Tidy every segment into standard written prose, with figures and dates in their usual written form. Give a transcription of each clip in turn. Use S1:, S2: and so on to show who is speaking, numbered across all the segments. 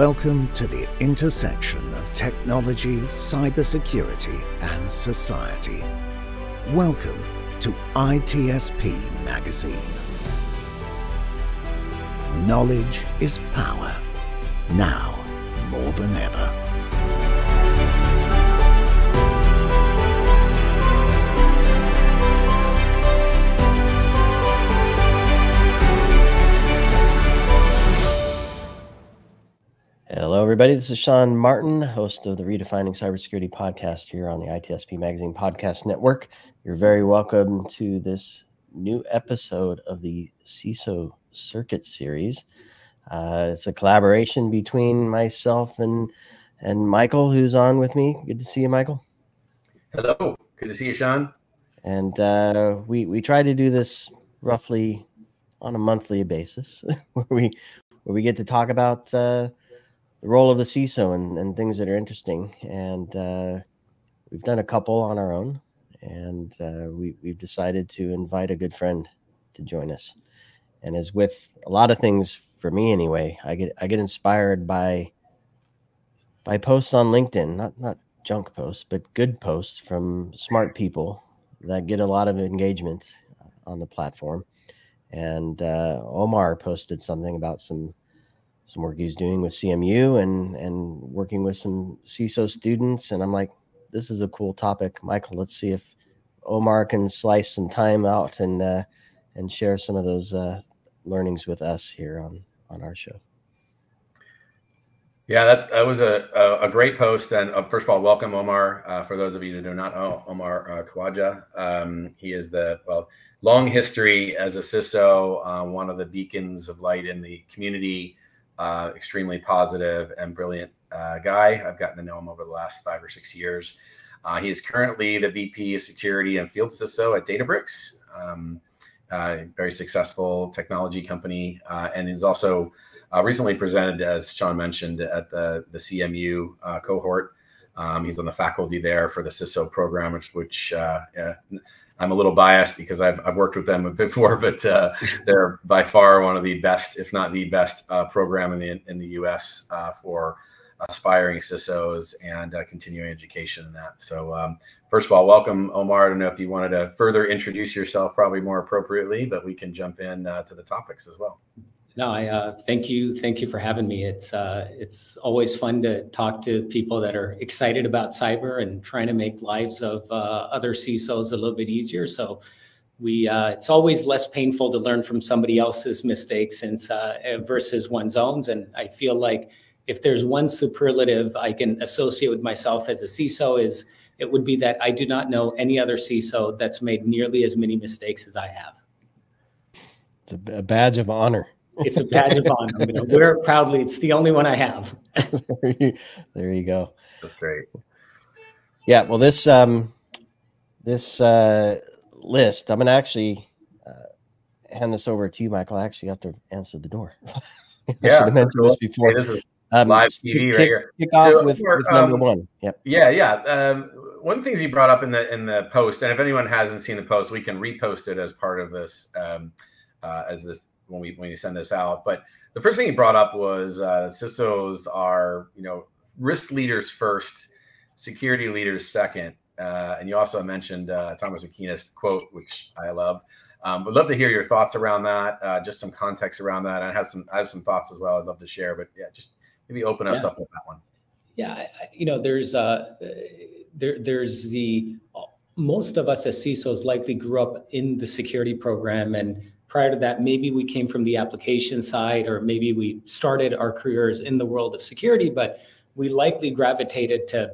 S1: Welcome to the intersection of technology, cybersecurity, and society. Welcome to ITSPmagazine. Knowledge is power, now more than ever.
S2: Hello, everybody. This is Sean Martin, host of the Redefining CyberSecurity podcast here on the ITSPmagazine podcast network. You're very welcome to this new episode of the CISO Circuit series. It's a collaboration between myself and Michael, who's on with me. Good to see you, Michael.
S3: Hello. Good to see you, Sean.
S2: And we try to do this roughly on a monthly basis, where we get to talk about the role of the CISO and things that are interesting. And we've done a couple on our own, and we've decided to invite a good friend to join us. And as with a lot of things, for me anyway, I get inspired by posts on LinkedIn, not junk posts, but good posts from smart people that get a lot of engagement on the platform. And Omar posted something about some work he's doing with CMU and working with some CISO students. And I'm like, this is a cool topic. Michael, let's see if Omar can slice some time out and share some of those learnings with us here on our show.
S3: Yeah, that was a great post. And first of all, welcome, Omar. For those of you that do not know, Omar Khawaja. He is long history as a CISO, one of the beacons of light in the community. Extremely positive and brilliant guy. I've gotten to know him over the last 5 or 6 years. He is currently the VP of Security and Field CISO at Databricks, very successful technology company, and is also recently presented, as Sean mentioned, at the CMU cohort. He's on the faculty there for the CISO program, which I'm a little biased because I've worked with them before, but they're by far one of the best, if not the best, program in the U.S. For aspiring CISOs and continuing education in that. So first of all, welcome, Omar. I don't know if you wanted to further introduce yourself, probably more appropriately, but we can jump in to the topics as well.
S4: No, I thank you for having me. It's always fun to talk to people that are excited about cyber and trying to make lives of other CISOs a little bit easier. So it's always less painful to learn from somebody else's mistakes versus one's own. And I feel like if there's one superlative I can associate with myself as a CISO, it would be that I do not know any other CISO that's made nearly as many mistakes as I have.
S2: It's a badge of honor.
S4: It's a badge of honor. I'm going to wear it proudly. It's the only one I have.
S2: There you go.
S3: That's great.
S2: Yeah. Well, this list, I'm going to actually hand this over to you, Michael. I actually have to answer the door. I should have mentioned this before.
S3: Hey, this is live TV right here.
S2: Kick off with number one. Yep.
S3: Yeah. One of the things you brought up in the post, and if anyone hasn't seen the post, we can repost it as part of this, when we send this out. But the first thing he brought up was CISOs are, risk leaders first, security leaders second. And you also mentioned Thomas Aquinas quote, which I love. Would love to hear your thoughts around that, just some context around that. I have some thoughts as well I'd love to share, but yeah, just maybe open us up with that one.
S4: Yeah, there's most of us as CISOs likely grew up in the security program, and prior to that, maybe we came from the application side, or maybe we started our careers in the world of security, but we likely gravitated to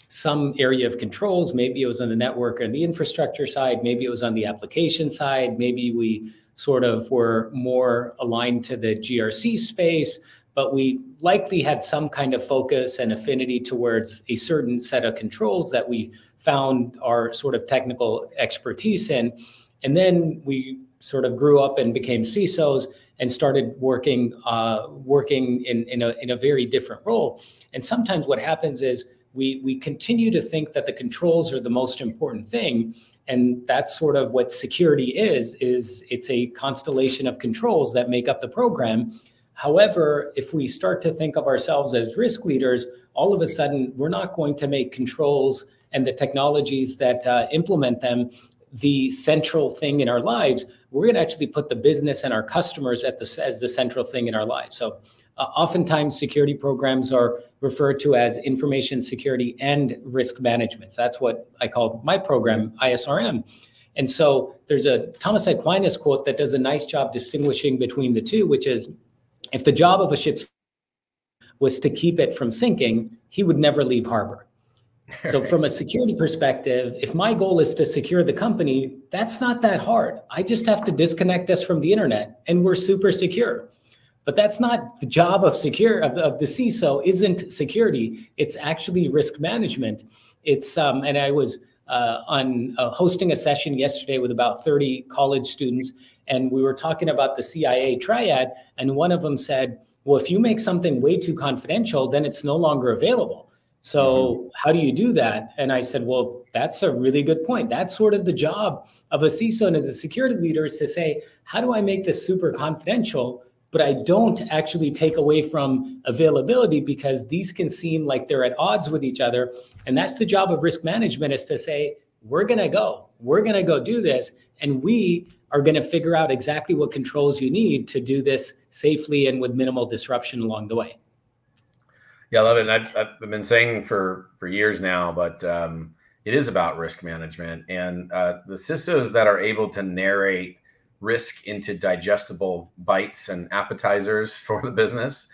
S4: some area of controls. Maybe it was on the network and the infrastructure side. Maybe it was on the application side. Maybe we sort of were more aligned to the GRC space, but we likely had some kind of focus and affinity towards a certain set of controls that we found our sort of technical expertise in. And then we sort of grew up and became CISOs and started working in a very different role. And sometimes what happens is we continue to think that the controls are the most important thing. And that's sort of what security is it's a constellation of controls that make up the program. However, if we start to think of ourselves as risk leaders, all of a sudden, we're not going to make controls and the technologies that implement them the central thing in our lives. We're going to actually put the business and our customers as the central thing in our lives. So oftentimes security programs are referred to as information security and risk management. So that's what I call my program, ISRM. And so there's a Thomas Aquinas quote that does a nice job distinguishing between the two, which is, if the job of a ship was to keep it from sinking, he would never leave harbor. So from a security perspective, if my goal is to secure the company, that's not that hard. I just have to disconnect us from the internet and we're super secure. But that's not the job of the CISO isn't security. It's actually risk management. It's and I was hosting a session yesterday with about 30 college students, and we were talking about the CIA triad, and one of them said, well, if you make something way too confidential, then it's no longer available. So how do you do that? And I said, well, that's a really good point. That's sort of the job of a CISO and as a security leader, is to say, how do I make this super confidential, but I don't actually take away from availability, because these can seem like they're at odds with each other. And that's the job of risk management, is to say, we're going to go do this. And we are going to figure out exactly what controls you need to do this safely and with minimal disruption along the way.
S3: Yeah, I love it. And I've been saying for years now, but it is about risk management, and the CISOs that are able to narrate risk into digestible bites and appetizers for the business,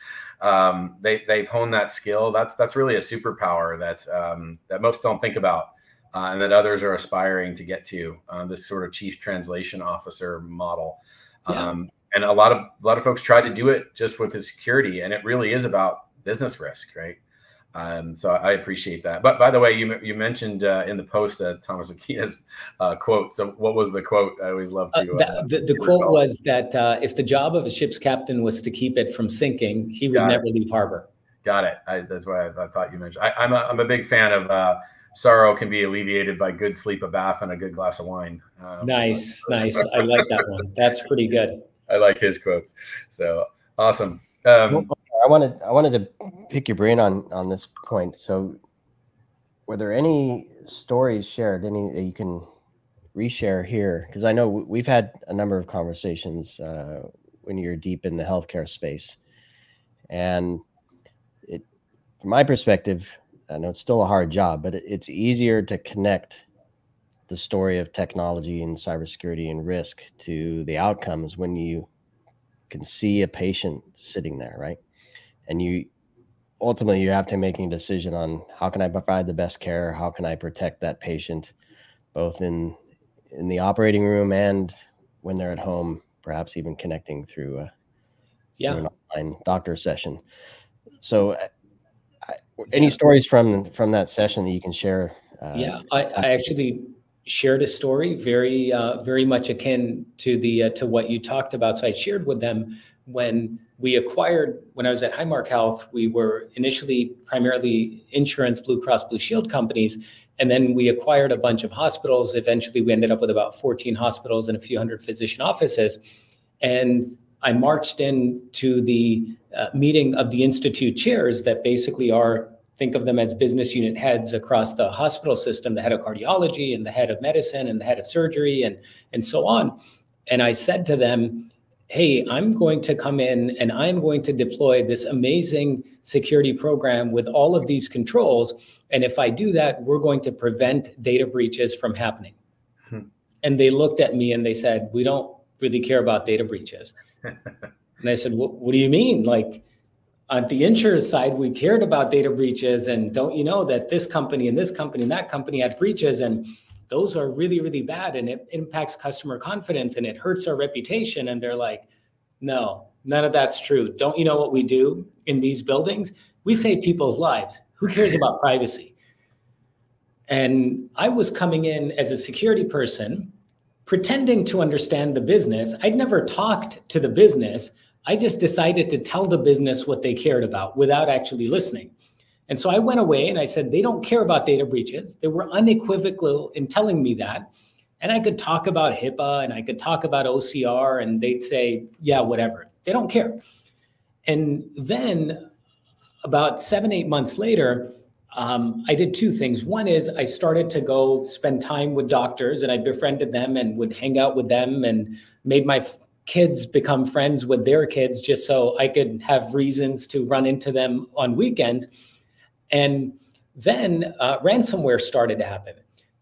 S3: they've honed that skill. That's really a superpower that most don't think about, and that others are aspiring to get to. This sort of chief translation officer model, and a lot of folks try to do it just with the security, and it really is about business risk, right? So I appreciate that. But by the way, you mentioned in the post Thomas Aquinas quote. So what was the quote? I always love to.
S4: The quote was that if the job of a ship's captain was to keep it from sinking, he would never leave harbor.
S3: Got it. That's why I thought you mentioned. I'm a big fan of sorrow can be alleviated by good sleep, a bath, and a good glass of wine.
S4: Nice. I like that one. That's pretty good.
S3: I like his quotes. So awesome.
S2: I wanted to pick your brain on this point. So were there any stories shared, any that you can reshare here? Because I know we've had a number of conversations when you're deep in the healthcare space. And from my perspective, I know it's still a hard job, but it's easier to connect the story of technology and cybersecurity and risk to the outcomes when you can see a patient sitting there, right? And you ultimately have to make a decision on how can I provide the best care? How can I protect that patient, both in the operating room and when they're at home, perhaps even connecting through an online doctor session. So any stories from that session that you can share?
S4: I actually shared a story very much akin to what you talked about. So I shared with them when I was at Highmark Health, we were initially primarily insurance, Blue Cross Blue Shield companies, and then we acquired a bunch of hospitals. Eventually, we ended up with about 14 hospitals and a few hundred physician offices. And I marched into the meeting of the institute chairs that basically think of them as business unit heads across the hospital system, the head of cardiology and the head of medicine and the head of surgery and so on. And I said to them, hey, I'm going to come in and I'm going to deploy this amazing security program with all of these controls. And if I do that, we're going to prevent data breaches from happening. And they looked at me and they said, we don't really care about data breaches. And I said, what do you mean? Like, on the insurance side, we cared about data breaches, and don't you know that this company and this company and that company had breaches, and those are really, really bad, and it impacts customer confidence and it hurts our reputation. And they're like, no, none of that's true. Don't you know what we do in these buildings? We save people's lives. Who cares about privacy? And I was coming in as a security person, pretending to understand the business. I'd never talked to the business. I just decided to tell the business what they cared about without actually listening. And so I went away and I said, they don't care about data breaches. They were unequivocal in telling me that. And I could talk about HIPAA and I could talk about OCR and they'd say, yeah, whatever. They don't care. And then about 7-8 months later, I did two things. One is I started to go spend time with doctors, and I befriended them and would hang out with them and made my kids become friends with their kids just so I could have reasons to run into them on weekends. And then ransomware started to happen.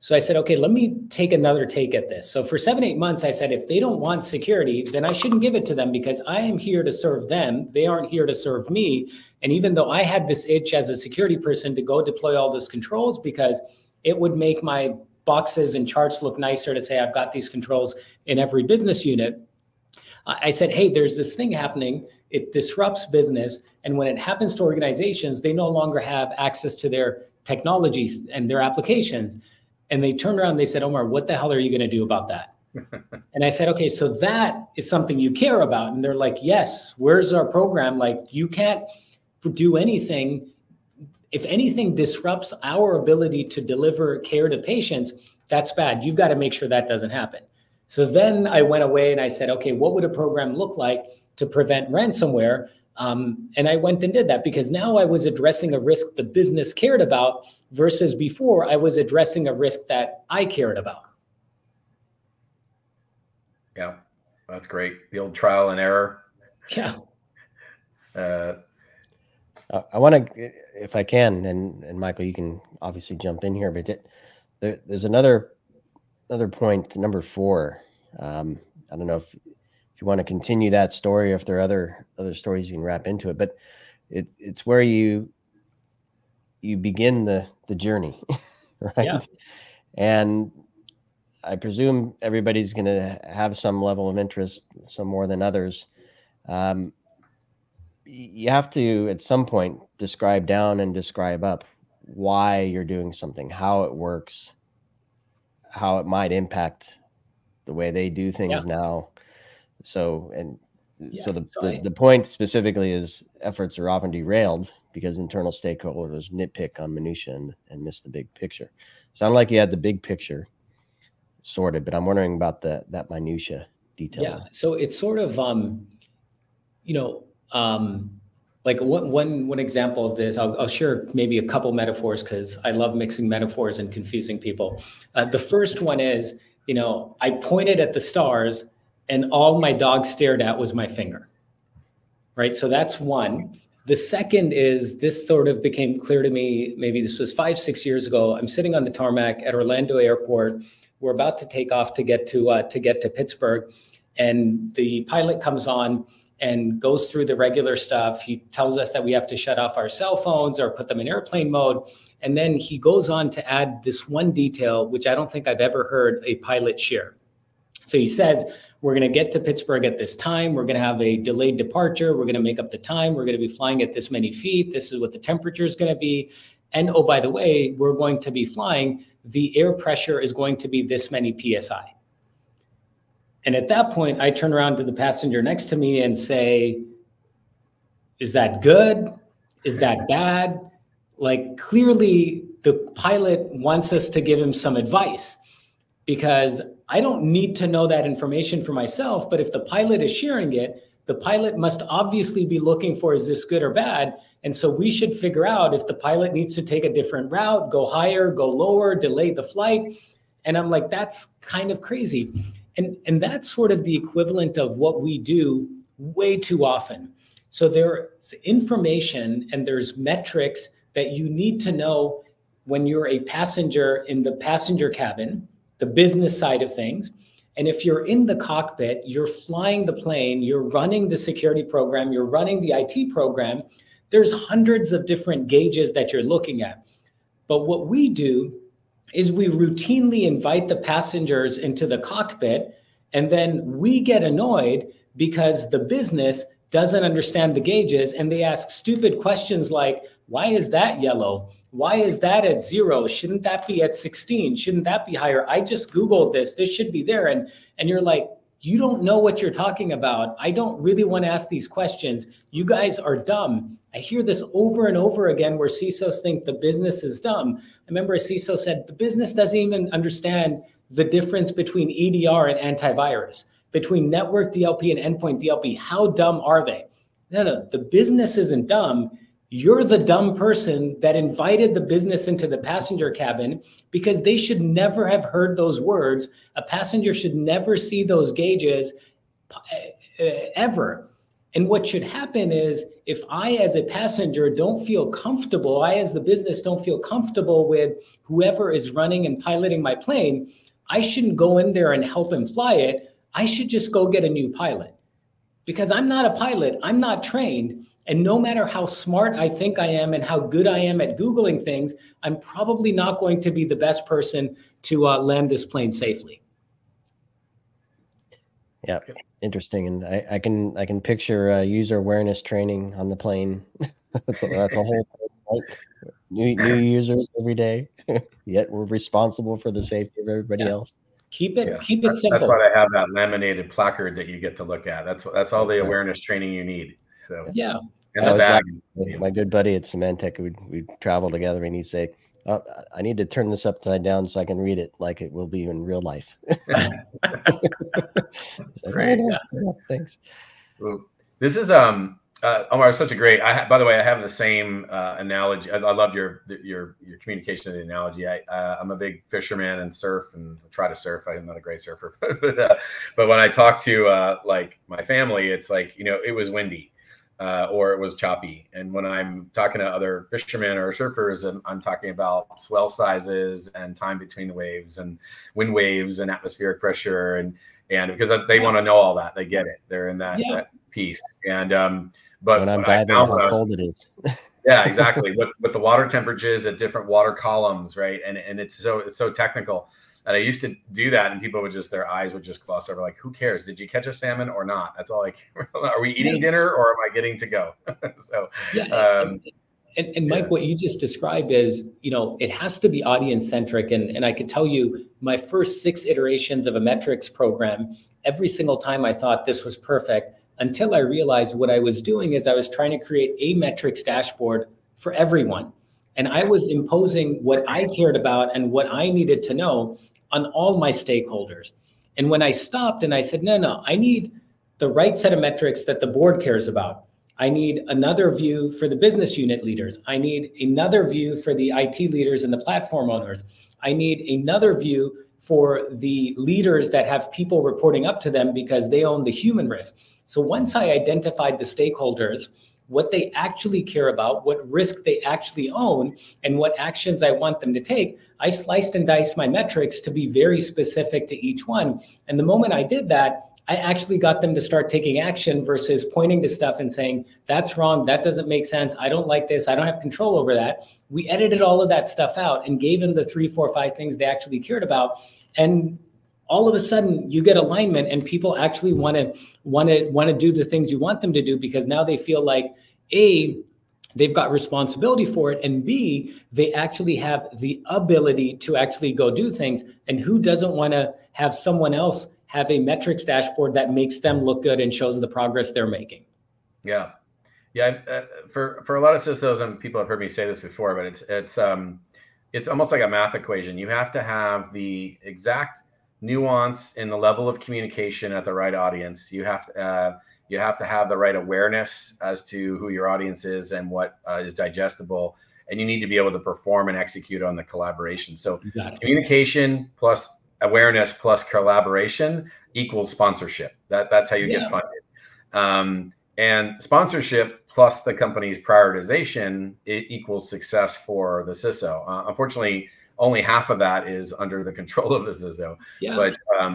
S4: So I said, okay, let me take another take at this. So for 7-8 months, I said, if they don't want security, then I shouldn't give it to them because I am here to serve them. They aren't here to serve me. And even though I had this itch as a security person to go deploy all those controls because it would make my boxes and charts look nicer to say I've got these controls in every business unit, I said, hey, there's this thing happening. It disrupts business. And when it happens to organizations, they no longer have access to their technologies and their applications. And they turned around and they said, Omar, what the hell are you going to do about that? And I said, okay, so that is something you care about. And they're like, yes, where's our program? Like, you can't do anything. If anything disrupts our ability to deliver care to patients, that's bad. You've got to make sure that doesn't happen. So then I went away and I said, okay, what would a program look like to prevent ransomware? And I went and did that because now I was addressing a risk the business cared about versus before I was addressing a risk that I cared about.
S3: Yeah, that's great. The old trial and error.
S4: Yeah.
S2: I want to, if I can, and Michael, you can obviously jump in here, but there's another point, number 4. I don't know if you want to continue that story, or if there are other stories you can wrap into it, but it's where you begin the journey, right?
S4: Yeah.
S2: And I presume everybody's going to have some level of interest, some more than others. You have to, at some point, describe down and describe up why you're doing something, how it works, how it might impact the way they do things now. So, the point specifically is efforts are often derailed because internal stakeholders nitpick on minutia and miss the big picture. Sounded like you had the big picture sorted, but I'm wondering about that minutia detail.
S4: Yeah. So it's sort of, like one example of this, I'll share maybe a couple metaphors because I love mixing metaphors and confusing people. The first one is, I pointed at the stars and all my dog stared at was my finger, right? So that's one. The second is, this sort of became clear to me, maybe this was 5-6 years ago. I'm sitting on the tarmac at Orlando Airport. We're about to take off to get to Pittsburgh, and the pilot comes on and goes through the regular stuff. He tells us that we have to shut off our cell phones or put them in airplane mode. And then he goes on to add this one detail, which I don't think I've ever heard a pilot share. So he says, we're going to get to Pittsburgh at this time. We're going to have a delayed departure. We're going to make up the time. We're going to be flying at this many feet. This is what the temperature is going to be. And oh, by the way, we're going to be flying. The air pressure is going to be this many PSI. And at that point, I turn around to the passenger next to me and say, is that good? Is that bad? Like, clearly the pilot wants us to give him some advice, because I don't need to know that information for myself. But if the pilot is sharing it, the pilot must obviously be looking for, is this good or bad? And so we should figure out if the pilot needs to take a different route, go higher, go lower, delay the flight. And I'm like, that's kind of crazy. And that's sort of the equivalent of what we do way too often. So there's information and there's metrics that you need to know when you're a passenger in the passenger cabin, the business side of things. And if you're in the cockpit, you're flying the plane, you're running the security program, you're running the IT program, there's hundreds of different gauges that you're looking at. But what we do is we routinely invite the passengers into the cockpit, and then we get annoyed because the business doesn't understand the gauges, and they ask stupid questions like, why is that yellow? Why is that at 0? Shouldn't that be at 16? Shouldn't that be higher? I just Googled this. This should be there. And you're like, you don't know what you're talking about. I don't really want to ask these questions. You guys are dumb. I hear this over and over again where CISOs think the business is dumb. I remember a CISO said, the business doesn't even understand the difference between EDR and antivirus, between network DLP and endpoint DLP. How dumb are they? No, the business isn't dumb. You're the dumb person that invited the business into the passenger cabin, because they should never have heard those words. A passenger should never see those gauges ever. And what should happen is, if I as a passenger don't feel comfortable, I as the business don't feel comfortable with whoever is running and piloting my plane, I shouldn't go in there and help him fly it. I should just go get a new pilot, because I'm not a pilot. I'm not trained. And no matter how smart I think I am and how good I am at Googling things, I'm probably not going to be the best person to land this plane safely.
S2: Yeah, interesting. And I can picture user awareness training on the plane. So that's a whole thing, right? New users every day, yet we're responsible for the safety of everybody else.
S4: Keep it simple.
S3: That's why I have that laminated placard that you get to look at. That's all the awareness training you need. So
S4: yeah.
S3: And the bag.
S2: My good buddy at Symantec, we'd travel together, and he'd say, oh, I need to turn this upside down so I can read it like it will be in real life.
S3: Great.
S2: Yeah, thanks.
S3: This is Omar, such a great. By the way, I have the same analogy. I love your communication of the analogy. I'm a big fisherman and surf, and try to surf. I'm not a great surfer, but when I talk to like my family, it's like, it was windy. Or it was choppy. And when I'm talking to other fishermen or surfers, and I'm talking about swell sizes and time between the waves and wind waves and atmospheric pressure, and because they want to know all that, they get it. They're in that piece. And but
S2: when I'm diving, how cold it is.
S3: Yeah, exactly. But the water temperatures at different water columns, right? And it's so technical. And I used to do that, and people would their eyes would just gloss over, like, who cares? Did you catch a salmon or not? That's all. Like, are we eating dinner or am I getting to go? So,
S4: and Mike, what you just described is, it has to be audience centric. And I could tell you, my first 6 iterations of a metrics program, every single time I thought this was perfect, until I realized what I was doing is I was trying to create a metrics dashboard for everyone. And I was imposing what I cared about and what I needed to know on all my stakeholders. And when I stopped and I said, no, I need the right set of metrics that the board cares about. I need another view for the business unit leaders. I need another view for the IT leaders and the platform owners. I need another view for the leaders that have people reporting up to them because they own the human risk. So once I identified the stakeholders, what they actually care about, what risk they actually own, and what actions I want them to take, I sliced and diced my metrics to be very specific to each one. And the moment I did that, I actually got them to start taking action versus pointing to stuff and saying, that's wrong, that doesn't make sense, I don't like this, I don't have control over that. We edited all of that stuff out and gave them the 3, 4, 5 things they actually cared about. And all of a sudden you get alignment, and people actually want to do the things you want them to do, because now they feel like, A, they've got responsibility for it, and B, they actually have the ability to actually go do things. And who doesn't want to have someone else have a metrics dashboard that makes them look good and shows the progress they're making?
S3: Yeah. For a lot of CISOs, and people have heard me say this before, but it's almost like a math equation. You have to have the exact nuance in the level of communication at the right audience. You have to have the right awareness as to who your audience is and what is digestible, and you need to be able to perform and execute on the collaboration. So communication plus awareness plus collaboration equals sponsorship. That's how you get funded. And sponsorship plus the company's prioritization, it equals success for the CISO. Unfortunately, only half of that is under the control of the CISO.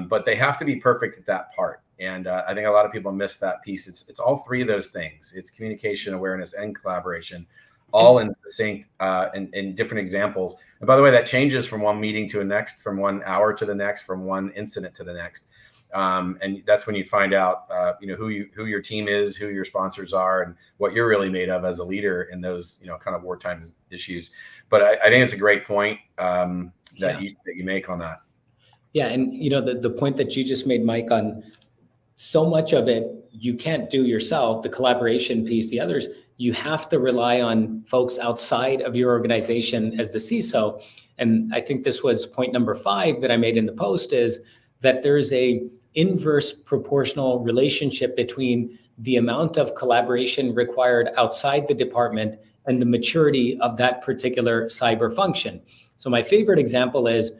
S3: But they have to be perfect at that part. And I think a lot of people miss that piece. It's all 3 of those things. It's communication, awareness, and collaboration, all in sync in different examples. And by the way, that changes from one meeting to the next, from 1 hour to the next, from one incident to the next. And that's when you find out, who your team is, who your sponsors are, and what you're really made of as a leader in those, kind of wartime issues. But I think it's a great point that you make on that.
S4: Yeah, and the point that you just made, Mike, on so much of it you can't do yourself, the collaboration piece, the others, you have to rely on folks outside of your organization as the CISO. And I think this was point number 5 that I made in the post, is that there's a inverse proportional relationship between the amount of collaboration required outside the department and the maturity of that particular cyber function. So my favorite example is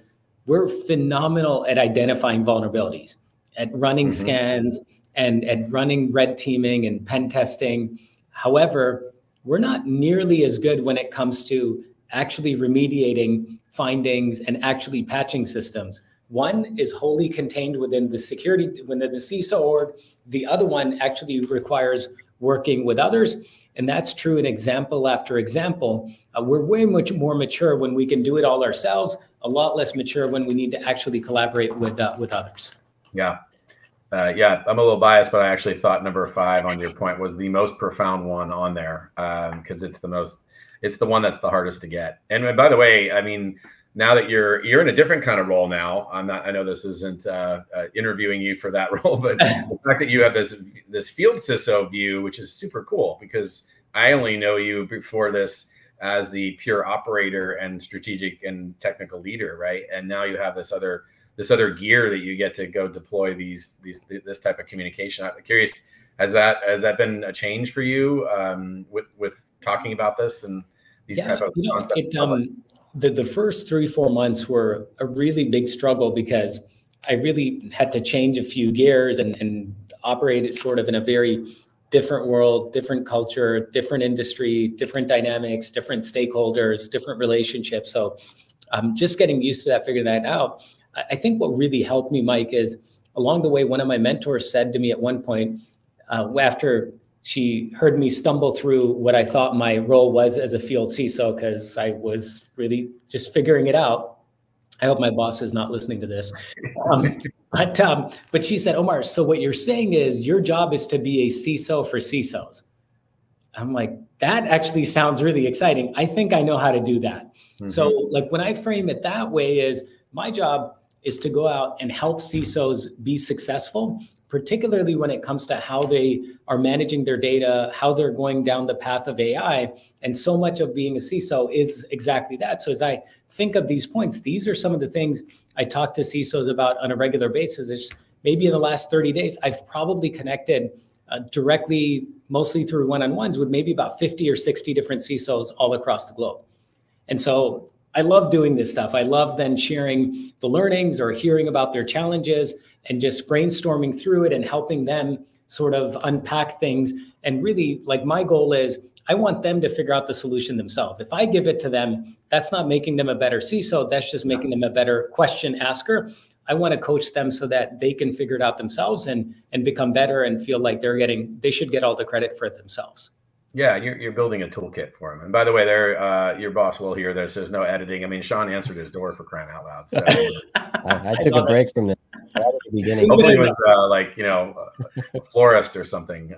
S4: we're phenomenal at identifying vulnerabilities, at running scans and at running red teaming and pen testing. However, we're not nearly as good when it comes to actually remediating findings and actually patching systems. One is wholly contained within the security, within the CISO org. The other one actually requires working with others. And that's true in example after example. We're way much more mature when we can do it all ourselves, a lot less mature when we need to actually collaborate with others.
S3: Yeah. Yeah, I'm a little biased, but I actually thought number 5 on your point was the most profound one on there, because it's the one that's the hardest to get. And by the way, I mean, now that you're in a different kind of role now, I know this isn't interviewing you for that role, but the fact that you have this field CISO view, which is super cool, because I only know you before this as the pure operator and strategic and technical leader, right? And now you have this other gear that you get to go deploy this type of communication. I'm curious, has that been a change for you with talking about this and these type of concepts?
S4: The first 3-4 months were a really big struggle because I really had to change a few gears and operate sort of in a very different world, different culture, different industry, different dynamics, different stakeholders, different relationships. So I'm just getting used to that, figuring that out. I think what really helped me, Mike, is along the way, one of my mentors said to me at one point, after she heard me stumble through what I thought my role was as a field CISO, because I was really just figuring it out. I hope my boss is not listening to this. But she said, Omar, so what you're saying is your job is to be a CISO for CISOs. I'm like, that actually sounds really exciting. I think I know how to do that. So like when I frame it that way is my job is to go out and help CISOs be successful, particularly when it comes to how they are managing their data, how they're going down the path of AI. And so much of being a CISO is exactly that. So as I think of these points, these are some of the things I talk to CISOs about on a regular basis. It's maybe in the last 30 days, I've probably connected directly, mostly through one-on-ones with maybe about 50 or 60 different CISOs all across the globe. And so I love doing this stuff. I love then sharing the learnings or hearing about their challenges and just brainstorming through it and helping them sort of unpack things. And really, like, my goal is I want them to figure out the solution themselves. If I give it to them, that's not making them a better CISO. That's just making them a better question asker. I want to coach them so that they can figure it out themselves and become better and feel like they should get all the credit for it themselves.
S3: Yeah, you're building a toolkit for them. And by the way, your boss will hear this. There's no editing. I mean, Sean answered his door, for crying out loud. So.
S2: I took a break from this right at the beginning.
S3: Hopefully it was a florist or something.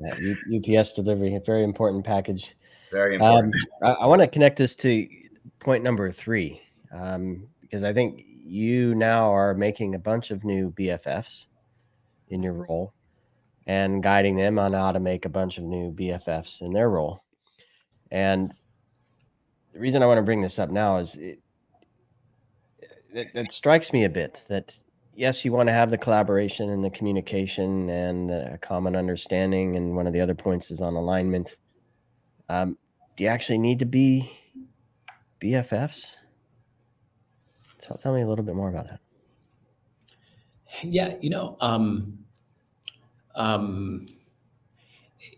S2: UPS delivery, a very important package.
S3: Very important.
S2: I want to connect this to point number 3, because I think you now are making a bunch of new BFFs in your role and guiding them on how to make a bunch of new BFFs in their role. And the reason I want to bring this up now is it strikes me a bit that, yes, you want to have the collaboration and the communication and a common understanding. And one of the other points is on alignment. Do you actually need to be BFFs? Tell me a little bit more about that.
S4: Yeah,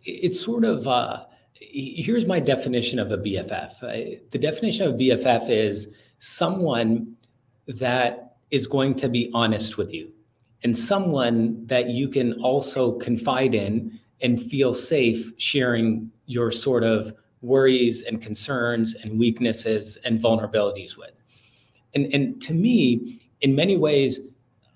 S4: it's sort of, here's my definition of a BFF. The definition of a BFF is someone that is going to be honest with you and someone that you can also confide in and feel safe sharing your sort of worries and concerns and weaknesses and vulnerabilities with. And to me, in many ways,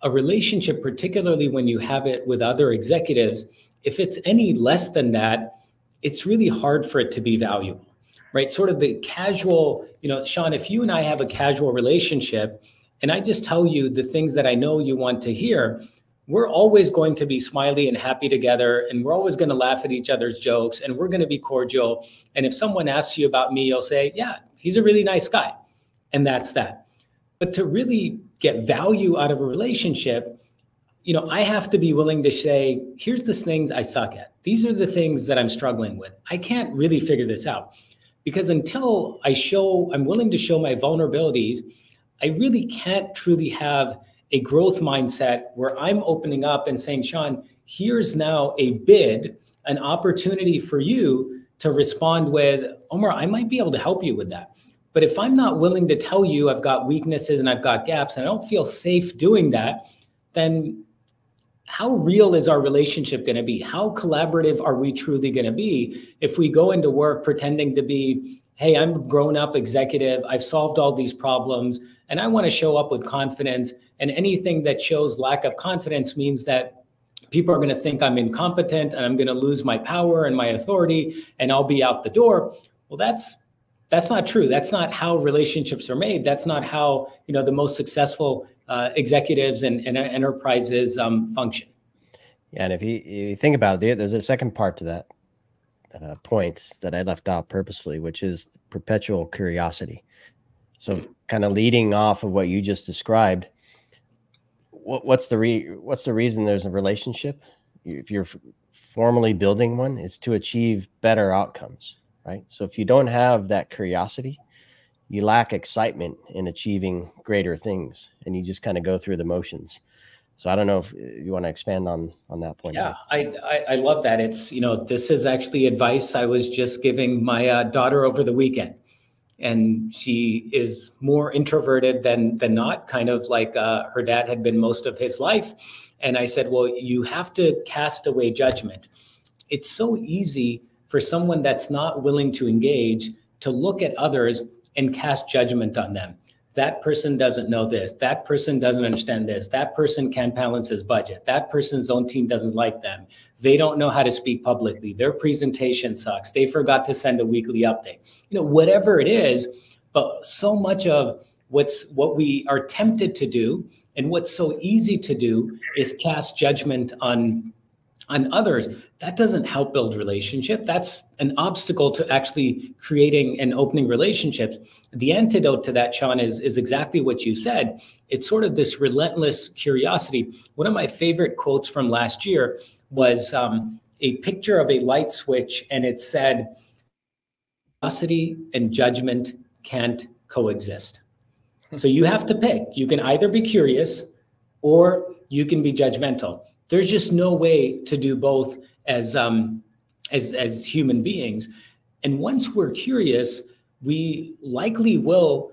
S4: a relationship, particularly when you have it with other executives, if it's any less than that, it's really hard for it to be valuable, right? Sort of the casual, Sean, if you and I have a casual relationship and I just tell you the things that I know you want to hear, we're always going to be smiley and happy together. And we're always going to laugh at each other's jokes and we're going to be cordial. And if someone asks you about me, you'll say, yeah, he's a really nice guy. And that's that. But to really get value out of a relationship, I have to be willing to say, here's the things I suck at. These are the things that I'm struggling with. I can't really figure this out, because until I'm willing to show my vulnerabilities, I really can't truly have a growth mindset where I'm opening up and saying, Sean, here's now a bid, an opportunity for you to respond with, Omar, I might be able to help you with that. But if I'm not willing to tell you I've got weaknesses and I've got gaps, and I don't feel safe doing that, then how real is our relationship going to be? How collaborative are we truly going to be if we go into work pretending to be, hey, I'm a grown-up executive, I've solved all these problems, and I want to show up with confidence, and anything that shows lack of confidence means that people are going to think I'm incompetent and I'm going to lose my power and my authority and I'll be out the door. Well, that's not true. That's not how relationships are made. That's not how, the most successful executives and enterprises function.
S2: Yeah, and if you think about it, there's a second part to that point that I left out purposefully, which is perpetual curiosity. So kind of leading off of what you just described, what's the reason there's a relationship? If you're formally building one, it's to achieve better outcomes, right? So if you don't have that curiosity, you lack excitement in achieving greater things, and you just kind of go through the motions. So I don't know if you want to expand on that point.
S4: Yeah, I love that. It's, this is actually advice I was just giving my daughter over the weekend. And she is more introverted than not, kind of like her dad had been most of his life. And I said, well, you have to cast away judgment. It's so easy for someone that's not willing to engage to look at others and cast judgment on them. That person doesn't know this. That person doesn't understand this. That person can't balance his budget. That person's own team doesn't like them. They don't know how to speak publicly. Their presentation sucks. They forgot to send a weekly update. Whatever it is, but so much of what we are tempted to do and what's so easy to do is cast judgment on others. That doesn't help build relationship. That's an obstacle to actually creating and opening relationships. The antidote to that, Sean, is exactly what you said. It's sort of this relentless curiosity. One of my favorite quotes from last year was a picture of a light switch, and it said, curiosity and judgment can't coexist. So you have to pick. You can either be curious or you can be judgmental. There's just no way to do both as human beings. And once we're curious, we likely we'll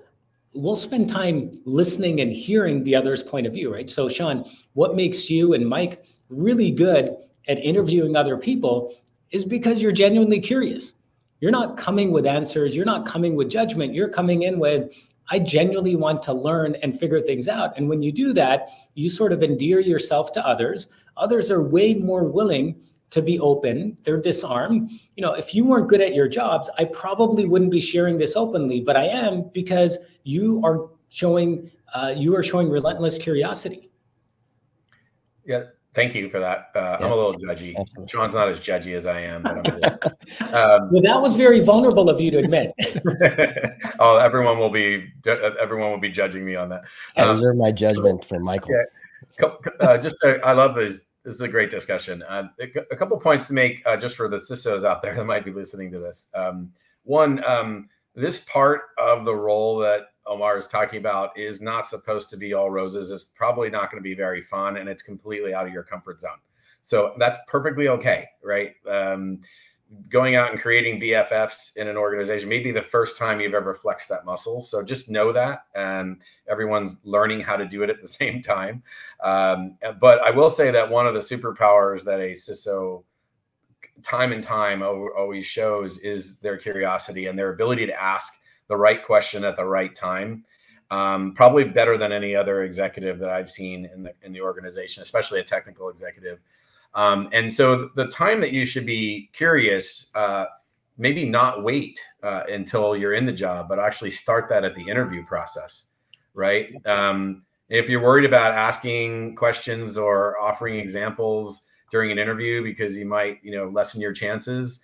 S4: spend time listening and hearing the other's point of view, right? So Sean, what makes you and Mike really good at interviewing other people is because you're genuinely curious. You're not coming with answers. You're not coming with judgment. You're coming in with, I genuinely want to learn and figure things out. And when you do that, you sort of endear yourself to others. Others are way more willing to be open. They're disarmed. If you weren't good at your jobs, I probably wouldn't be sharing this openly, but I am, because you are showing relentless curiosity.
S3: Yeah. Thank you for that. I'm a little judgy. Absolutely. Sean's not as judgy as I am, but I'm a little,
S4: well, that was very vulnerable of you to admit.
S3: Oh, everyone will be judging me on that.
S2: I reserve my judgment for Michael.
S3: Yeah. I love this. This is a great discussion. A couple points to make just for the CISOs out there that might be listening to this. One, this part of the role that Omar is talking about is not supposed to be all roses. It's probably not going to be very fun, and it's completely out of your comfort zone. So that's perfectly okay, right? Going out and creating BFFs in an organization may be the first time you've ever flexed that muscle. So just know that, and everyone's learning how to do it at the same time. But I will say that one of the superpowers that a CISO time and time always shows is their curiosity and their ability to ask the right question at the right time. Probably better than any other executive that I've seen in the organization, especially a technical executive. And so the time that you should be curious, maybe not wait until you're in the job, but actually start that at the interview process, right? If you're worried about asking questions or offering examples during an interview because you might, lessen your chances,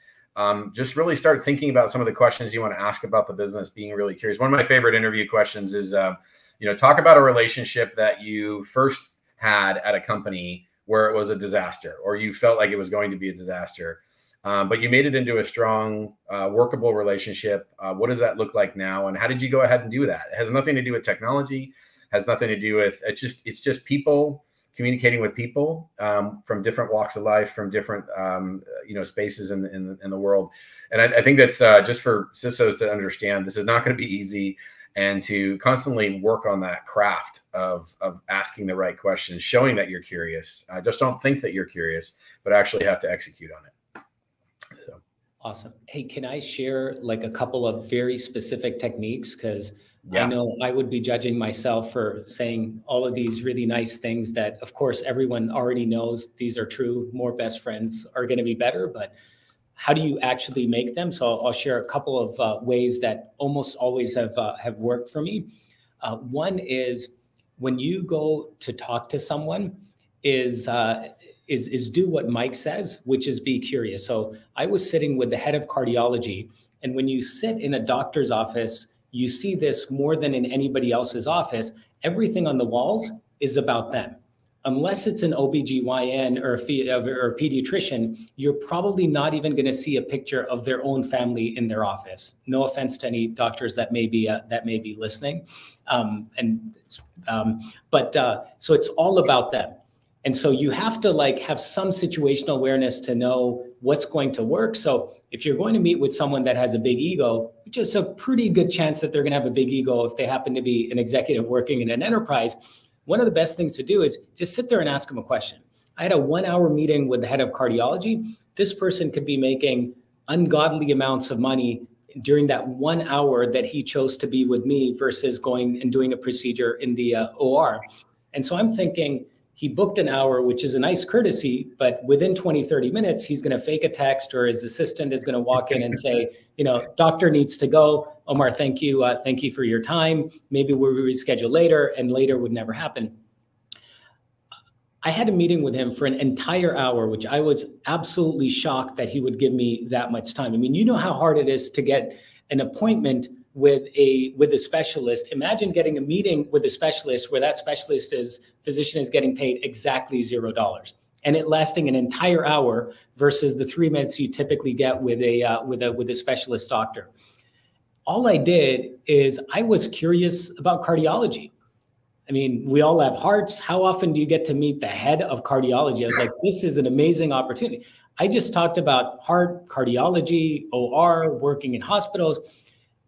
S3: just really start thinking about some of the questions you want to ask about the business, being really curious. One of my favorite interview questions is, talk about a relationship that you first had at a company where it was a disaster, or you felt like it was going to be a disaster, but you made it into a strong, workable relationship. What does that look like now? And how did you go ahead and do that? It has nothing to do with technology, has nothing to do with, it's just people communicating with people from different walks of life, from different spaces in the world. And I think that's just for CISOs to understand, this is not going to be easy, and to constantly work on that craft of asking the right questions, showing that you're curious. Just don't think that you're curious, but actually have to execute on it. So
S4: awesome. Hey, can I share like a couple of very specific techniques? Because
S3: yeah.
S4: I know I would be judging myself for saying all of these really nice things that, of course, everyone already knows these are true. More best friends are going to be better, but how do you actually make them? So I'll share a couple of ways that almost always have worked for me. One is when you go to talk to someone is do what Mike says, which is be curious. So I was sitting with the head of cardiology, and when you sit in a doctor's office, you see this more than in anybody else's office. Everything on the walls is about them. Unless it's an OBGYN or a pediatrician, you're probably not even going to see a picture of their own family in their office. No offense to any doctors that may be listening, so it's all about them. And so you have to like have some situational awareness to know what's going to work. So if you're going to meet with someone that has a big ego, which is a pretty good chance that they're going to have a big ego if they happen to be an executive working in an enterprise, one of the best things to do is just sit there and ask them a question. I had a 1-hour meeting with the head of cardiology. This person could be making ungodly amounts of money during that 1 hour that he chose to be with me versus going and doing a procedure in the OR. And so I'm thinking, he booked an hour, which is a nice courtesy, but within 20, 30 minutes, he's going to fake a text, or his assistant is going to walk in and say, doctor needs to go. Omar, thank you for your time. Maybe we'll reschedule later, and later would never happen. I had a meeting with him for an entire hour, which I was absolutely shocked that he would give me that much time. I mean, you know how hard it is to get an appointment with a specialist. Imagine getting a meeting with a specialist where that physician is getting paid exactly $0, and it lasting an entire hour versus the 3 minutes you typically get with a specialist doctor. All I did is I was curious about cardiology. I mean, we all have hearts. How often do you get to meet the head of cardiology? I was like, this is an amazing opportunity. I just talked about heart, cardiology, OR, working in hospitals.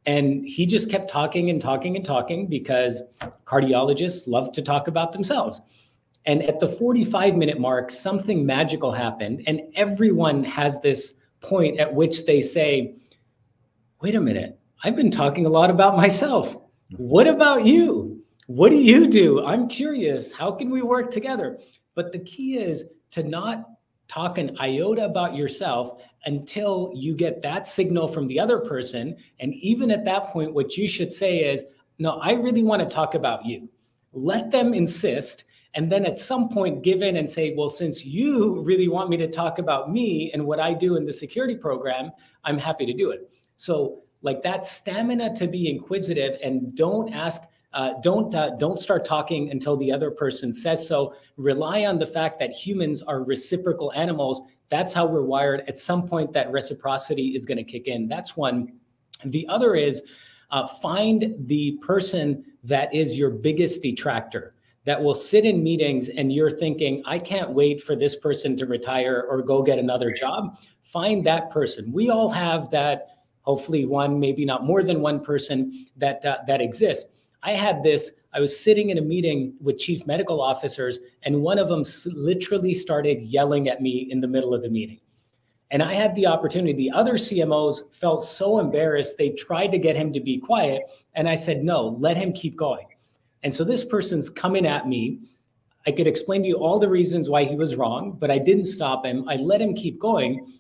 S4: And he just kept talking and talking and talking, because cardiologists love to talk about themselves. And at the 45-minute mark, something magical happened. And everyone has this point at which they say, wait a minute, I've been talking a lot about myself. What about you? What do you do? I'm curious. How can we work together? But the key is to not talk an iota about yourself until you get that signal from the other person. And even at that point, what you should say is, no, I really want to talk about you. Let them insist. And then at some point give in and say, well, since you really want me to talk about me and what I do in the security program, I'm happy to do it. So like that stamina to be inquisitive, and don't start talking until the other person says so. Rely on the fact that humans are reciprocal animals. That's how we're wired. At some point, that reciprocity is going to kick in. That's one. The other is find the person that is your biggest detractor, that will sit in meetings and you're thinking, I can't wait for this person to retire or go get another job. Find that person. We all have that, hopefully one, maybe not more than one person that exists. I was sitting in a meeting with chief medical officers, and one of them literally started yelling at me in the middle of the meeting. And I had the opportunity. The other CMOs felt so embarrassed. They tried to get him to be quiet. And I said, no, let him keep going. And so this person's coming at me. I could explain to you all the reasons why he was wrong, but I didn't stop him. I let him keep going.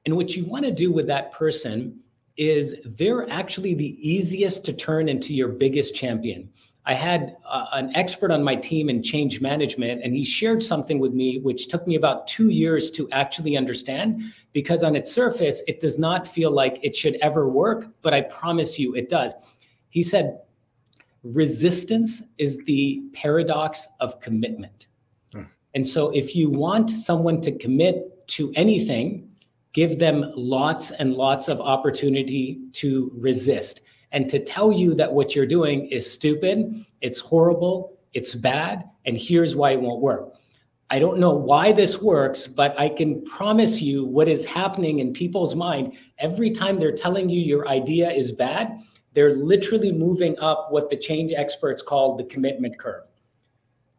S4: And what you want to do with that person is they're actually the easiest to turn into your biggest champion. I had an expert on my team in change management, and he shared something with me which took me about 2 years to actually understand, because on its surface, it does not feel like it should ever work, but I promise you it does. He said, resistance is the paradox of commitment. And so if you want someone to commit to anything, give them lots and lots of opportunity to resist and to tell you that what you're doing is stupid, it's horrible, it's bad, and here's why it won't work. I don't know why this works, but I can promise you what is happening in people's mind. Every time they're telling you your idea is bad, they're literally moving up what the change experts call the commitment curve.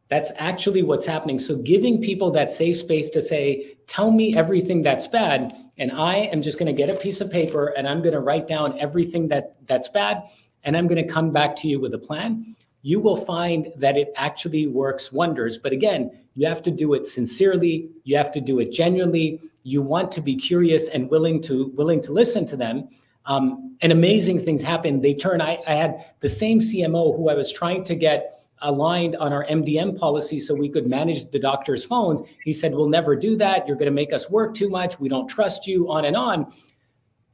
S4: That's actually what's happening. So giving people that safe space to say, tell me everything that's bad, and I am just gonna get a piece of paper and I'm gonna write down everything that's bad, and I'm gonna come back to you with a plan. You will find that it actually works wonders. But again, you have to do it sincerely. You have to do it genuinely. You want to be curious and willing to listen to them. And amazing things happen. I had the same CMO who I was trying to get aligned on our MDM policy so we could manage the doctor's phones. He said, we'll never do that. You're going to make us work too much. We don't trust you, on and on.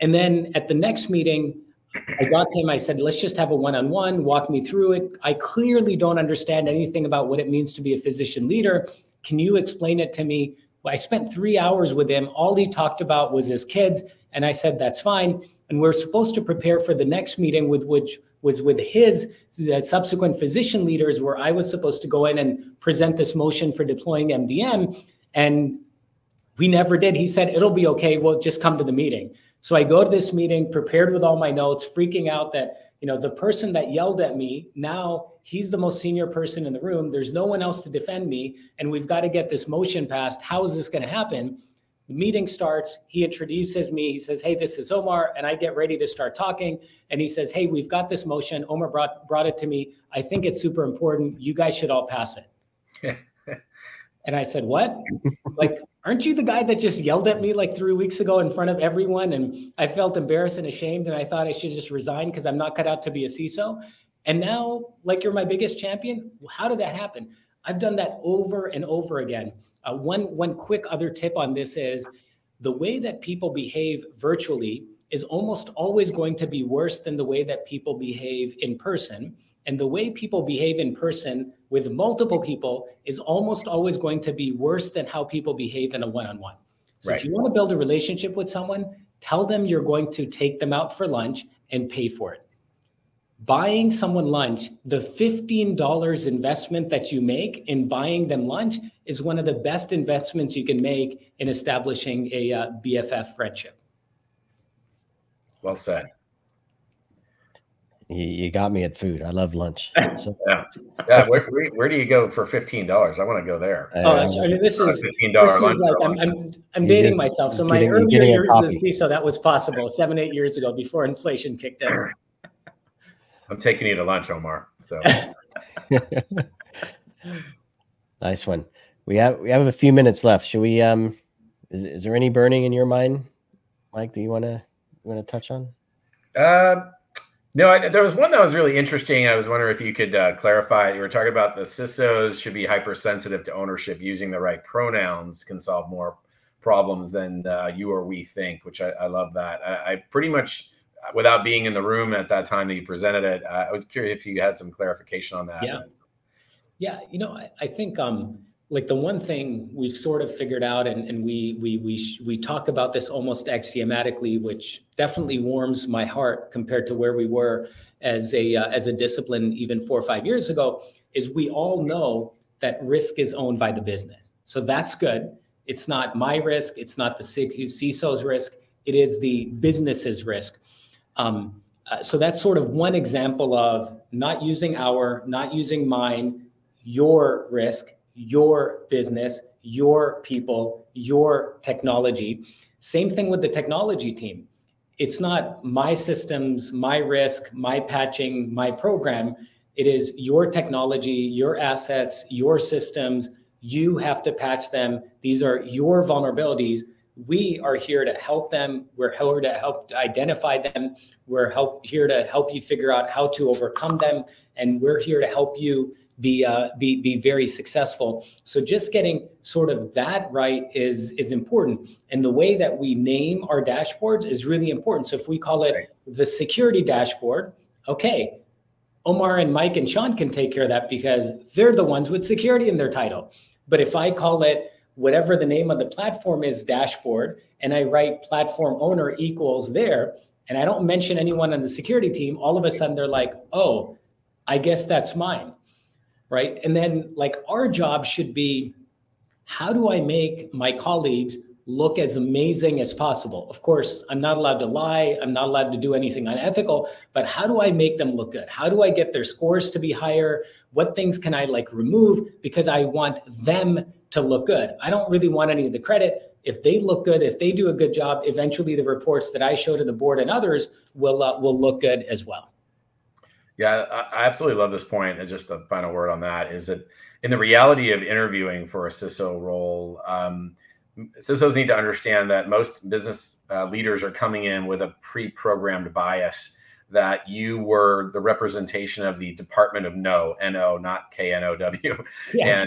S4: And then at the next meeting, I got to him, I said, let's just have a one-on-one, walk me through it. I clearly don't understand anything about what it means to be a physician leader. Can you explain it to me? Well, I spent 3 hours with him. All he talked about was his kids. And I said, that's fine. And we're supposed to prepare for the next meeting, which was with his subsequent physician leaders, where I was supposed to go in and present this motion for deploying MDM. And we never did. He said, it'll be okay. We'll just come to the meeting. So I go to this meeting prepared with all my notes, freaking out that, the person that yelled at me, now he's the most senior person in the room. There's no one else to defend me. And we've got to get this motion passed. How is this going to happen? The meeting starts. He introduces me. He says, hey, this is Omar. And I get ready to start talking. And he says, hey, we've got this motion. Omar brought it to me. I think it's super important. You guys should all pass it. And I said, what? Like, aren't you the guy that just yelled at me like 3 weeks ago in front of everyone? And I felt embarrassed and ashamed. And I thought I should just resign because I'm not cut out to be a CISO. And now, like, you're my biggest champion. How did that happen? I've done that over and over again. One quick other tip on this is the way that people behave virtually is almost always going to be worse than the way that people behave in person. And the way people behave in person with multiple people is almost always going to be worse than how people behave in a one-on-one. So If you want to build a relationship with someone, tell them you're going to take them out for lunch and pay for it. Buying someone lunch, the $15 investment that you make in buying them lunch is one of the best investments you can make in establishing a BFF friendship.
S3: Well said.
S2: You got me at food. I love lunch. So.
S3: Yeah. Where do you go for $15? I want to go there.
S4: This is
S3: lunch.
S4: Like I'm dating myself. So my earlier years as a CISO, that was possible 7-8 years ago before inflation kicked in.
S3: I'm taking you to lunch, Omar. So
S2: nice one. We have a few minutes left. Should we? Is there any burning in your mind, Mike? Do you want to touch on?
S3: No, there was one that was really interesting. I was wondering if you could clarify. You were talking about the CISOs should be hypersensitive to ownership. Using the right pronouns can solve more problems than you or we think, which I love that. I pretty much, without being in the room at that time that you presented it, I was curious if you had some clarification on that.
S4: Yeah. I think like the one thing we've sort of figured out, and we talk about this almost axiomatically, which definitely warms my heart compared to where we were as a discipline even 4 or 5 years ago, is we all know that risk is owned by the business. So that's good. It's not my risk. It's not the CISO's risk. It is the business's risk. So that's sort of one example of not using not using mine, your risk, your business, your people, your technology. Same thing with the technology team. It's not my systems, my risk, my patching, my program. It is your technology, your assets, your systems. You have to patch them. These are your vulnerabilities. We are here to help them. We're here to help identify them. We're here to help you figure out how to overcome them. And we're here to help you be very successful. So just getting sort of that right is important. And the way that we name our dashboards is really important. So if we call it the security dashboard, okay, Omar and Mike and Sean can take care of that because they're the ones with security in their title. But if I call it whatever the name of the platform is, dashboard, and I write platform owner equals there, and I don't mention anyone on the security team, all of a sudden they're like, oh, I guess that's mine, right? And then like our job should be, how do I make my colleagues look as amazing as possible? Of course, I'm not allowed to lie. I'm not allowed to do anything unethical, but how do I make them look good? How do I get their scores to be higher? What things can I like remove? Because I want them to look good. I don't really want any of the credit. If they look good, if they do a good job, eventually the reports that I show to the board and others will look good as well.
S3: Yeah, I absolutely love this point. And just a final word on that is that in the reality of interviewing for a CISO role, CISOs need to understand that most business leaders are coming in with a pre-programmed bias that you were the representation of the Department of N-O, not K-N-O-W. Yeah.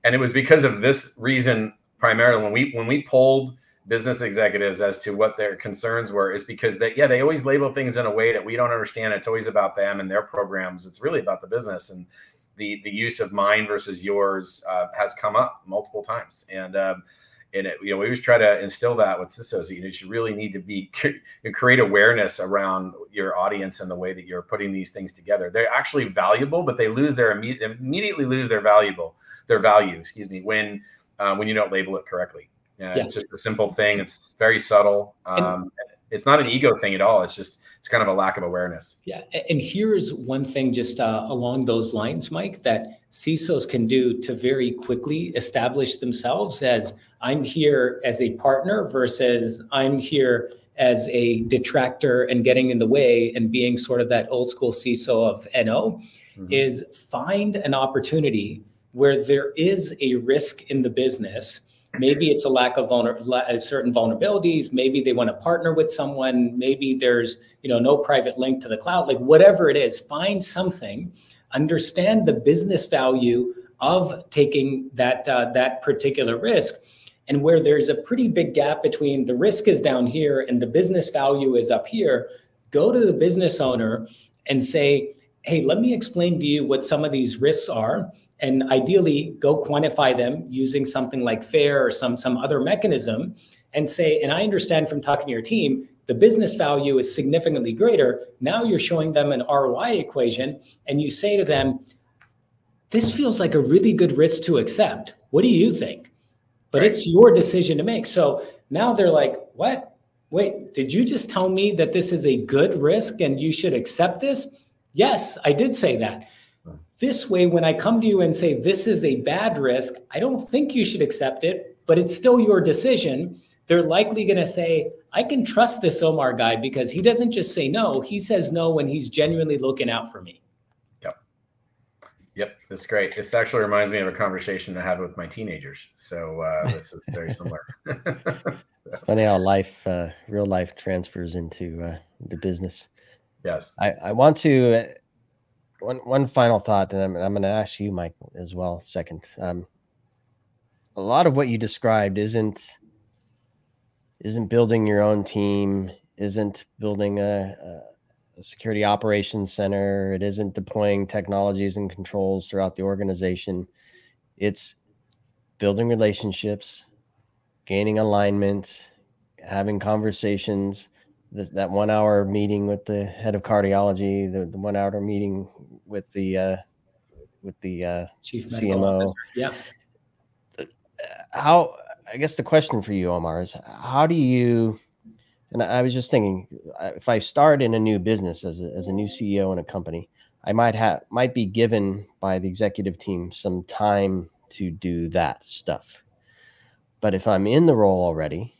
S3: And it was because of this reason, primarily when we polled business executives as to what their concerns were, is because they always label things in a way that we don't understand. It's always about them and their programs. It's really about the business, and the use of mine versus yours has come up multiple times. And we always try to instill that with CISOs. You really need to create awareness around your audience and the way that you're putting these things together. They're actually valuable, but they immediately lose their value, when you don't label it correctly. It's just a simple thing. It's very subtle. It's not an ego thing at all. It's kind of a lack of awareness.
S4: Yeah. And here's one thing just along those lines, Mike, that CISOs can do to very quickly establish themselves as, I'm here as a partner versus I'm here as a detractor and getting in the way and being sort of that old school CISO of NO, is find an opportunity where there is a risk in the business. Maybe it's a lack of certain vulnerabilities. Maybe they want to partner with someone. Maybe there's no private link to the cloud. Like whatever it is, find something, understand the business value of taking that particular risk, and where there's a pretty big gap between the risk is down here and the business value is up here. Go to the business owner and say, hey, let me explain to you what some of these risks are. And ideally, go quantify them using something like FAIR or some other mechanism, and say, and I understand from talking to your team, the business value is significantly greater. Now you're showing them an ROI equation, and you say to them, this feels like a really good risk to accept. What do you think? But it's your decision to make. So now they're like, what? Wait, did you just tell me that this is a good risk and you should accept this? Yes, I did say that. This way, when I come to you and say, this is a bad risk, I don't think you should accept it, but it's still your decision. They're likely going to say, I can trust this Omar guy because he doesn't just say no. He says no when he's genuinely looking out for me.
S3: Yep. That's great. This actually reminds me of a conversation I had with my teenagers. So this is very similar.
S2: It's funny how real life transfers into business.
S3: Yes.
S2: I want to, one final thought, and I'm going to ask you, Mike, as well, second. A lot of what you described isn't building your own team, isn't building a security operations center. It isn't deploying technologies and controls throughout the organization. It's building relationships, gaining alignment, having conversations. That 1 hour meeting with the head of cardiology, the 1 hour meeting with the
S4: Chief
S2: CMO.
S4: Officer. Yeah.
S2: I guess the question for you, Omar, is how do you? And I was just thinking, if I start in a new business as a new CEO in a company, I might be given by the executive team some time to do that stuff. But if I'm in the role already,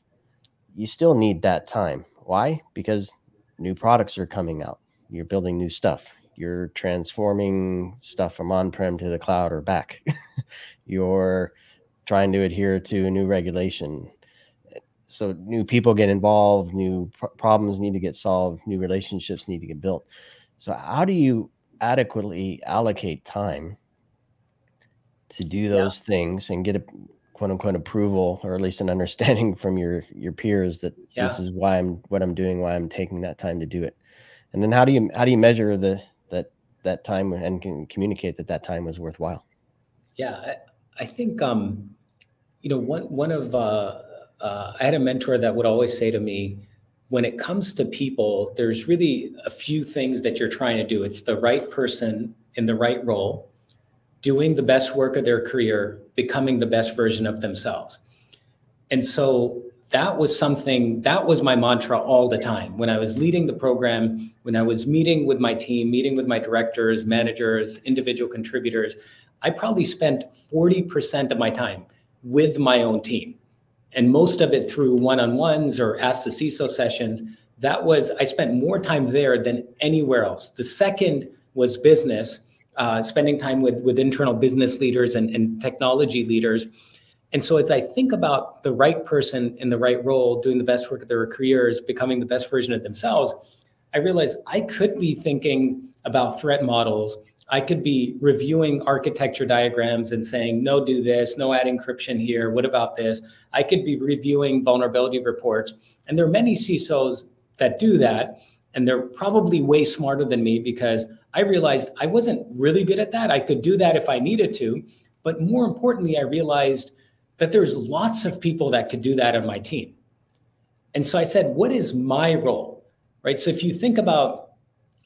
S2: you still need that time. Why? Because new products are coming out. You're building new stuff. You're transforming stuff from on-prem to the cloud or back. You're trying to adhere to a new regulation. So new people get involved, new problems need to get solved, new relationships need to get built. So how do you adequately allocate time to do those things and get a quote unquote approval, or at least an understanding from your peers that this is what I'm doing, why I'm taking that time to do it? And then how do you measure that time and can communicate that time was worthwhile?
S4: Yeah. I think, one of, I had a mentor that would always say to me, when it comes to people, there's really a few things that you're trying to do. It's the right person in the right role, doing the best work of their career, becoming the best version of themselves. And so that was my mantra all the time. When I was leading the program, when I was meeting with my team, meeting with my directors, managers, individual contributors, I probably spent 40% of my time with my own team. And most of it through one-on-ones or Ask the CISO sessions. I spent more time there than anywhere else. The second was business, spending time with internal business leaders and technology leaders. And so as I think about the right person in the right role, doing the best work of their careers, becoming the best version of themselves, I realized I could be thinking about threat models. I could be reviewing architecture diagrams and saying, no, do this, no, add encryption here. What about this? I could be reviewing vulnerability reports. And there are many CISOs that do that. And they're probably way smarter than me, because I realized I wasn't really good at that. I could do that if I needed to. But more importantly, I realized that there's lots of people that could do that on my team. And so I said, what is my role, right? So if you think about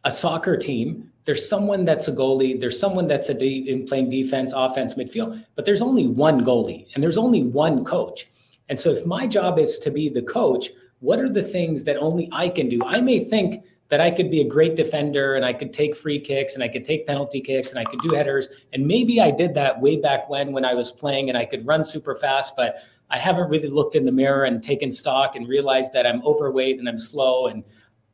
S4: a soccer team, there's someone that's a goalie, there's someone that's in playing defense, offense, midfield, but there's only one goalie and there's only one coach. And so if my job is to be the coach, what are the things that only I can do? I may think that I could be a great defender and I could take free kicks and I could take penalty kicks and I could do headers. And maybe I did that way back when I was playing and I could run super fast, but I haven't really looked in the mirror and taken stock and realized that I'm overweight and I'm slow and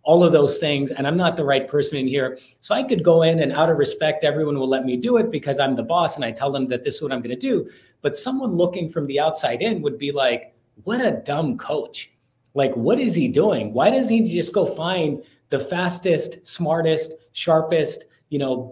S4: all of those things. And I'm not the right person in here. So I could go in and out of respect, everyone will let me do it because I'm the boss and I tell them that this is what I'm going to do. But someone looking from the outside in would be like, what a dumb coach. Like, what is he doing? Why doesn't he just go find the fastest, smartest, sharpest,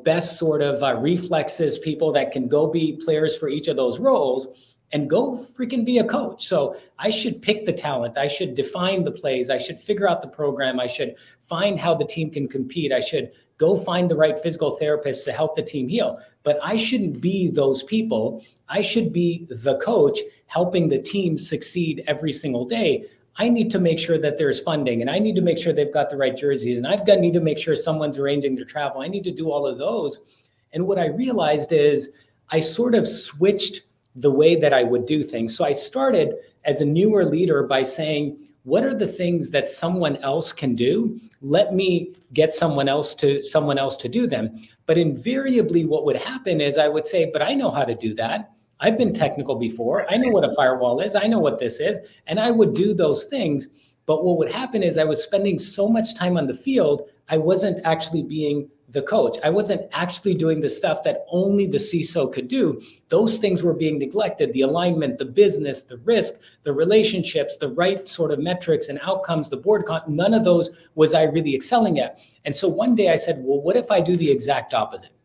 S4: best sort of reflexes, people that can go be players for each of those roles and go freaking be a coach? So I should pick the talent. I should define the plays. I should figure out the program. I should find how the team can compete. I should go find the right physical therapist to help the team heal. But I shouldn't be those people. I should be the coach helping the team succeed every single day. I need to make sure that there's funding and I need to make sure they've got the right jerseys and need to make sure someone's arranging their travel. I need to do all of those. And what I realized is I sort of switched the way that I would do things. So I started as a newer leader by saying, what are the things that someone else can do? Let me get someone else to do them. But invariably what would happen is I would say, but I know how to do that. I've been technical before. I know what a firewall is. I know what this is. And I would do those things. But what would happen is I was spending so much time on the field, I wasn't actually being the coach. I wasn't actually doing the stuff that only the CISO could do. Those things were being neglected: the alignment, the business, the risk, the relationships, the right sort of metrics and outcomes, the board none of those was I really excelling at. And so one day I said, well, what if I do the exact opposite?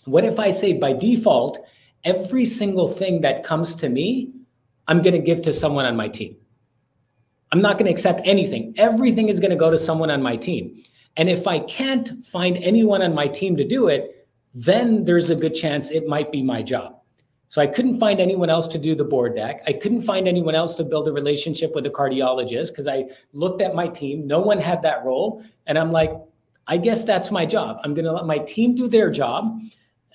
S4: What if I say by default, every single thing that comes to me, I'm going to give to someone on my team. I'm not going to accept anything. Everything is going to go to someone on my team. And if I can't find anyone on my team to do it, then there's a good chance it might be my job. So I couldn't find anyone else to do the board deck. I couldn't find anyone else to build a relationship with a cardiologist because I looked at my team. No one had that role. And I'm like, I guess that's my job. I'm going to let my team do their job.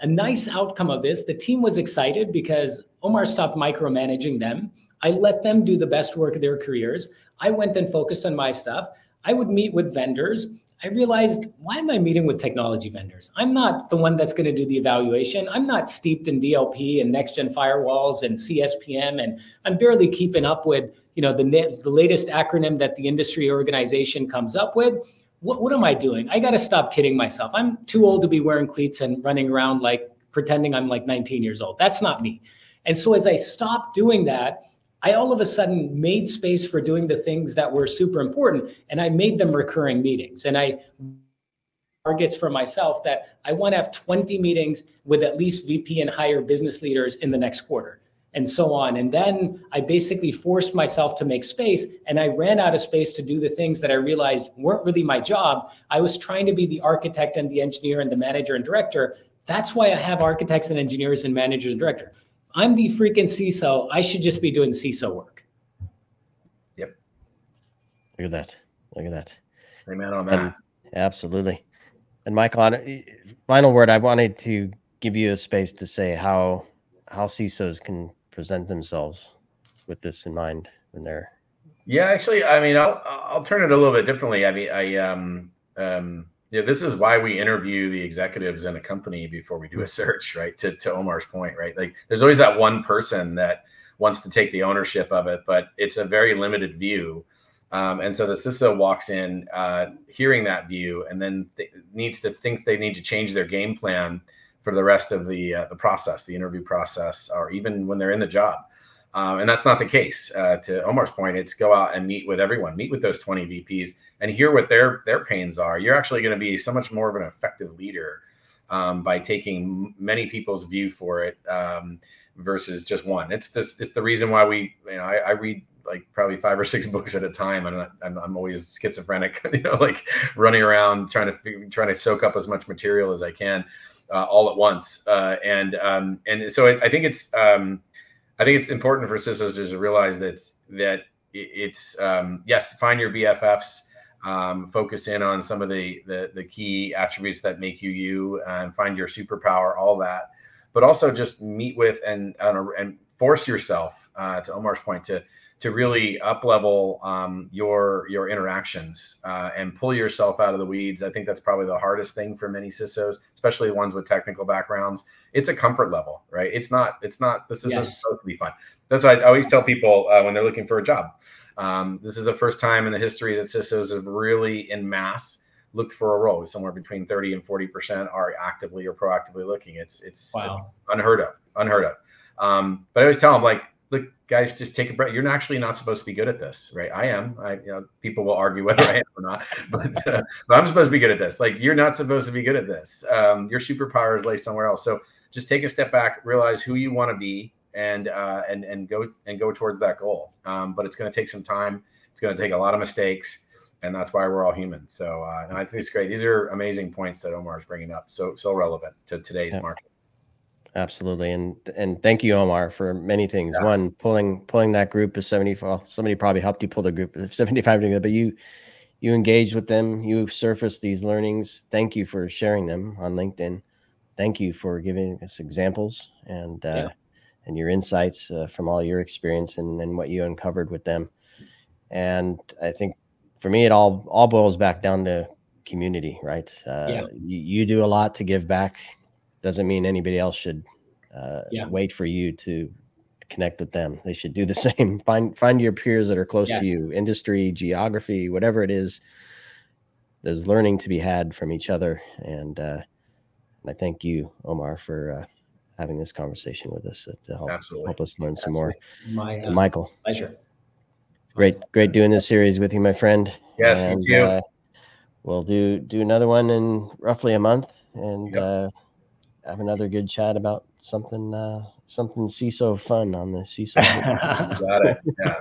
S4: A nice outcome of this, the team was excited because Omar stopped micromanaging them. I let them do the best work of their careers. I went and focused on my stuff. I would meet with vendors. I realized, why am I meeting with technology vendors? I'm not the one that's going to do the evaluation. I'm not steeped in DLP and next-gen firewalls and CSPM, and I'm barely keeping up with the latest acronym that the industry organization comes up with. What am I doing? I got to stop kidding myself. I'm too old to be wearing cleats and running around like pretending I'm like 19 years old. That's not me. And so as I stopped doing that, I all of a sudden made space for doing the things that were super important. And I made them recurring meetings. And I targets for myself that I want to have 20 meetings with at least VP and higher business leaders in the next quarter, and so on. And then I basically forced myself to make space, and I ran out of space to do the things that I realized weren't really my job. I was trying to be the architect and the engineer and the manager and director. That's why I have architects and engineers and managers and director. I'm the freaking CISO. I should just be doing CISO work.
S3: Yep.
S2: Look at that. Look at that.
S3: Amen on that.
S2: Absolutely. And Michael, final word, I wanted to give you a space to say how CISOs can present themselves with this in mind when they're.
S3: Yeah, actually, I mean, I'll turn it a little bit differently. I mean, this is why we interview the executives in a company before we do a search, right? To Omar's point, right? Like, there's always that one person that wants to take the ownership of it, but it's a very limited view. And so the CISO walks in, hearing that view, and then needs to think they need to change their game plan for the rest of the process, the interview process, or even when they're in the job. And that's not the case. To Omar's point, it's go out and meet with everyone, meet with those 20 VPs, and hear what their pains are. You're actually going to be so much more of an effective leader by taking many people's view for it versus just one. It's the reason why I read like probably 5 or 6 books at a time, and I'm always schizophrenic, like running around trying to soak up as much material as I can all at once. And so I think it's important for CISOs to realize that it's yes, find your BFFs, focus in on some of the key attributes that make you, and find your superpower, all that, but also just meet with and force yourself, to Omar's point, to really up-level your interactions and pull yourself out of the weeds. I think that's probably the hardest thing for many CISOs, especially the ones with technical backgrounds. It's a comfort level, right? This isn't supposed to be fun. That's what I always tell people when they're looking for a job. This is the first time in the history that CISOs have really en masse looked for a role. Somewhere between 30 and 40% are actively or proactively looking. It's unheard of. But I always tell them, like, look, guys, just take a breath. You're actually not supposed to be good at this, right? I am. People will argue whether I am or not, but I'm supposed to be good at this. Like, you're not supposed to be good at this. Your superpowers lay somewhere else. So just take a step back, realize who you want to be, and go towards that goal. But it's going to take some time. It's going to take a lot of mistakes, and that's why we're all human. So I think it's great. These are amazing points that Omar is bringing up. So relevant to today's market.
S2: Absolutely. And thank you, Omar, for many things. Yeah. One, pulling that group of 75, well, somebody probably helped you pull the group of 75 together, but you engaged with them, you surfaced these learnings. Thank you for sharing them on LinkedIn. Thank you for giving us examples and your insights from all your experience and what you uncovered with them. And I think for me, it all boils back down to community, right? You do a lot to give back. Doesn't mean anybody else should wait for you to connect with them. They should do the same. Find your peers that are close to you, industry, geography, whatever it is. There's learning to be had from each other. And I thank you, Omar, for having this conversation with us to help us learn some more. Michael.
S4: Pleasure.
S2: Great doing this series with you, my friend.
S3: Yes, and, you too.
S2: We'll do another one in roughly a month, and have another good chat about something CISO fun on the CISO.
S3: Got it. Yeah.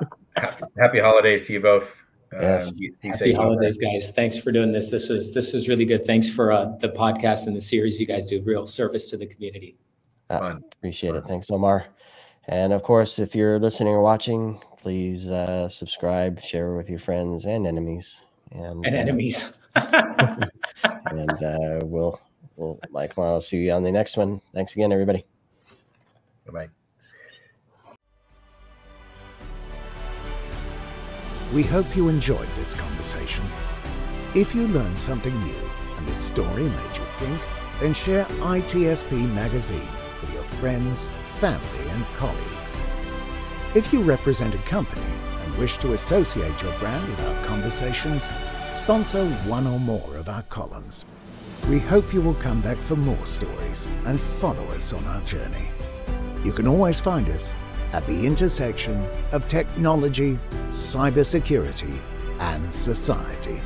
S3: Happy holidays to you both.
S2: Yes.
S4: Happy holidays, guys. Thanks for doing this. This was really good. Thanks for the podcast and the series you guys do. Real service to the community.
S3: Fun.
S2: Appreciate it. Thanks, Omar. And of course, if you're listening or watching, please subscribe, share with your friends and enemies. And
S4: enemies.
S2: And we'll Michael, I'll see you on the next one. Thanks again, everybody.
S3: Bye-bye.
S1: We hope you enjoyed this conversation. If you learned something new and this story made you think, then share ITSPmagazine with your friends, family, and colleagues. If you represent a company and wish to associate your brand with our conversations, sponsor one or more of our columns. We hope you will come back for more stories and follow us on our journey. You can always find us at the intersection of technology, cybersecurity, and society.